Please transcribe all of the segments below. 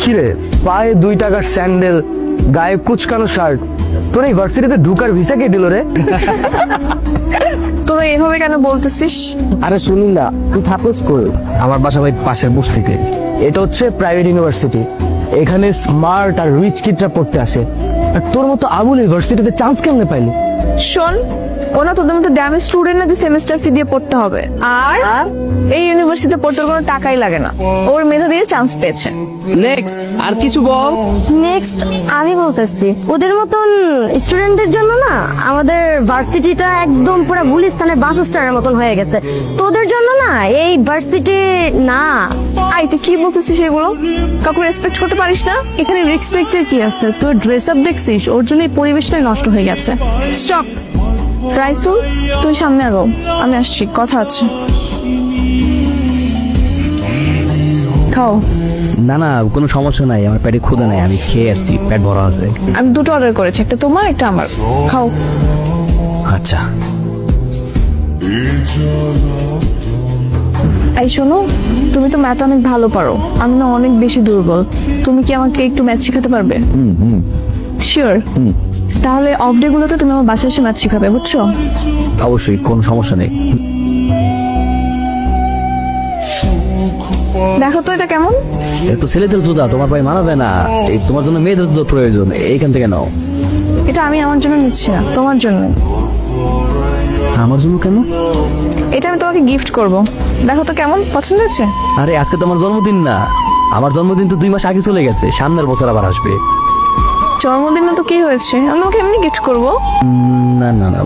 কিরে, পায়ে 2 টাকার স্যান্ডেল, গায়ে কুচকানো শার্ট, তোর এই ভার্সিটিতে ঢুকার ভিসা কে দিল রে? তোরা এভাবে কেন বলতেছিস? আরে শুনুন না, তুই থাকোস কই? আমার বাসা ভাই পাশের বস্তিতে। এটা হচ্ছে প্রাইভেট ইউনিভার্সিটি, এখানে স্মার্ট আর রিচ কিডরা পড়তে আসে। আর তোর মতো আবুল ইউনিভার্সিটিতে চান্স কেমনে পাইলি? শোন, ওনা তোদের মতো ড্যামেজ স্টুডেন্ট না যে সেমিস্টার ফি দিয়ে পড়তে হবে। আর এই ইউনিভার্সিটিতে পড়তে ওর কোনো টাকাই লাগে না, ওর মেধা দিয়ে চান্স পেয়েছে। নেক্সট আর কিছু বল। নেক্সট আমি বলতেছি, ওদের মতন স্টুডেন্টদের জন্য না আমাদের ভার্সিটিটা একদম পুরো গুলিস্তানের বাস স্ট্যান্ডের মতন হয়ে গেছে। তোদের জন্য না এই ভার্সিটি না। আই তুই কি বলতেছিস এগুলো? কাউকে রেসপেক্ট করতে পারিস না? এখানে রেসপেক্টের কি আছে? তোর ড্রেস আপ দেখছিস, ওর জন্য এই পরিবেশটাই নষ্ট হয়ে গেছে। স্টপ রাইসুল, তুই সামনে আগাও, আমি আসছি, কথা আছে। খাও। না না, কোনো সমস্যা নাই, আমার পেটে ক্ষুধা নাই, আমি খেয়ে আসছি, পেট ভরা আছে। আমি দুটো অর্ডার করেছি, একটা তোমার একটা আমার। খাও। আচ্ছা। এই শোনো, তুমি তো ম্যাথ অনেক ভালো পারো, আমি না অনেক বেশি দুর্বল। তুমি কি আমাকে একটু ম্যাথ শেখাতে পারবে? শিওর? তাহলে অফ ডে গুলোতে তুমি আমার বাসায় এসে ম্যাথ শেখাবে, বুঝছো? অবশ্যই, কোনো সমস্যা নেই। দেখো তো এটা কেমন। এটা তো ছেলেদের জুতা, তোমার ভাই মানাবে না, এই তোমার জন্য মেয়েদের জুতো প্রয়োজন, এইখান থেকে নাও। এটা আমি আমার জন্য নিচ্ছি না, তোমার জন্য। আমার জন্য কেন? এটা আমি তোমাকে গিফট করব, দেখো তো কেমন, পছন্দ হচ্ছে? আরে আজকে তো আমার জন্মদিন না, আমার জন্মদিন তো 2 মাস আগে চলে গেছে, সামনের বছর আবার আসবে। জন্মদিনে তো কি হয়েছে, আমি তোমাকে এমনি গিফট করব। না না না,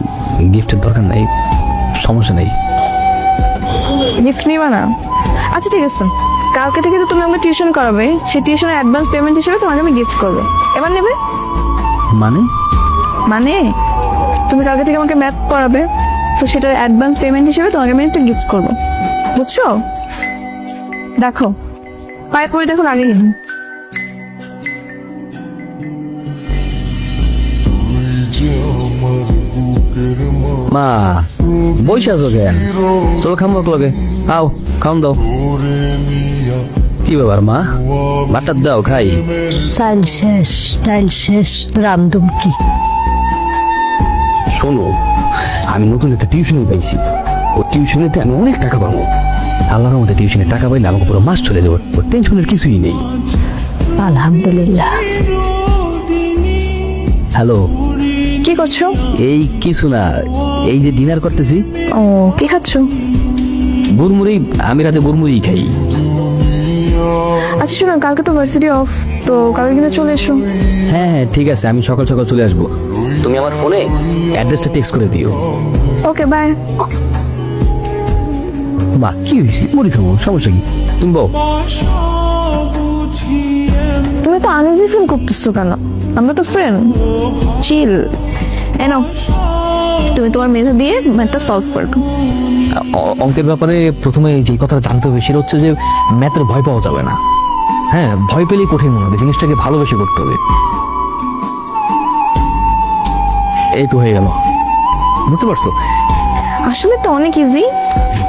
গিফটের দরকার নাই, সমস্যা নেই। গিফট নিবা না? আচ্ছা ঠিক আছে, কালকে থেকে তো তুমি আমাকে টিউশন করাবে, সেই টিউশনের অ্যাডভান্স পেমেন্ট হিসেবে তোমাকে আমি গিফট করবো। এবার নেবে? মানে? মানে তুমি কালকে থেকে আমাকে ম্যাথ পড়াবে, তো সেটার অ্যাডভান্স পেমেন্ট হিসেবে তোমাকে আমি একটা গিফট করবো, বুঝছো? দেখো পায়ে পরে দেখো, আগে মা বইসা আছো কেন? চলো খামো লগে, খাও, খাওন দাও। কি ব্যাপার মা, ভাতটা দাও খাই। ডাইল শেষ, রামদম কি? শোনো, আমি নতুন একটা টিউশনি পাইছি, ও টিউশনিতে আমি অনেক টাকা পাবো। আল্লাহর মধ্যে টিউশনে টাকা পাইলে আমাকে পুরো মাস চলে দেবো, ওর টেনশনের কিছুই নেই। আলহামদুলিল্লাহ। হ্যালো, কি করছো? এই কিছু না, এই যে ডিনার করতেছি। ও, কি খাচ্ছো? গুড়মুড়ি, আমি রাতে গুড়মুড়ি খাই। আচ্ছা শোনো, কালকে তো ভার্সিটি অফ, তো কালকে কিন্তু চলে এসো। হ্যাঁ হ্যাঁ ঠিক আছে, আমি সকাল সকাল চলে আসবো, তুমি আমার ফোনে অ্যাড্রেসটা টেক্সট করে দিও। Okay bye. মা কি হয়েছে, মুড়ি খাবো, সমস্যা কি? তুমি বল। তুমি তো আনইজি ফিল করতেছো কেন? আমরা তো ফ্রেন্ড, চিল। এনো, তুমি তোমার মেধা দিয়ে ম্যাথটা সলভ করবে। অঙ্কের ব্যাপারে প্রথমে যে কথাটা জানতে হবে সেটা হচ্ছে যে ম্যাথের ভয় পাওয়া যাবে না। হ্যাঁ, ভয় পেলেই কঠিন মনে হবে, জিনিসটাকে ভালোবেসে করতে হবে। এই তো হয়ে গেল, বুঝতে পারছো? আসলে তো অনেক ইজি,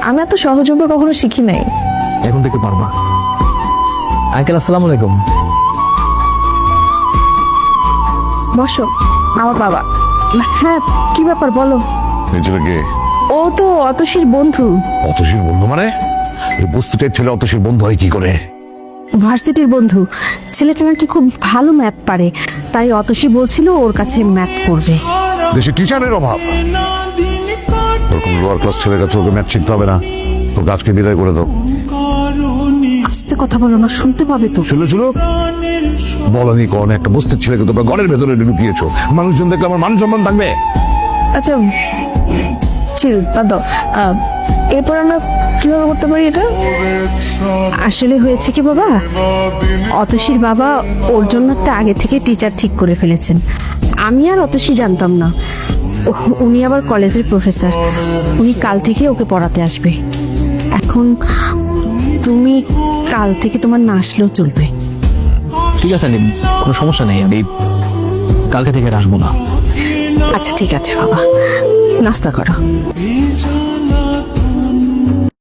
আমি এত সহজভাবে কখনো শিখি নাই। এখন থেকে পারবা। আঙ্কেল আসসালামু আলাইকুম। বসো, আমার বাবা। হ্যাঁ, কি ব্যাপার বলো। এই ছেলেকে ও তো অতসীর বন্ধু। অতসীর বন্ধু মানে? এই বস্তুটার ছেলে অতসীর বন্ধু হয় কি করে? ভার্সিটির বন্ধু, ছেলেটা নাকি খুব ভালো ম্যাথ পারে, তাই অতসী বলছিল ওর কাছে ম্যাথ করবে। দেশে টিচারের অভাব, ওরকম লোয়ার ক্লাস ছেলের কাছে ওকে ম্যাথ শিখতে হবে না, তোকে আজকে বিদায় করে দাও। আস্তে কথা বলো না, শুনতে পাবে তো। শুনো শুনো, বলনি কোন একটা বস্তির ছেলেকে তোমরা ঘরের ভেতরে ঢুকিয়েছো, মানুষজন দেখলে আমার মান সম্মান থাকবে? আচ্ছা চিল, বাদ দাও। এরপর আমরা কিভাবে করতে পারি এটা? আসলে হয়েছে কি বাবা, অতসীর বাবা ওর জন্য একটা আগে থেকে টিচার ঠিক করে ফেলেছেন। আমি আর অতসী জানতাম না, উনি আবার কলেজের প্রফেসর, উনি কাল থেকে ওকে পড়াতে আসবে। এখন তুমি কাল থেকে তোমার না আসলেও চলবে। ঠিক আছে, কোনো সমস্যা নেই, আমি কালকে থেকে আর আসবো না। আচ্ছা ঠিক আছে বাবা, নাস্তা করো।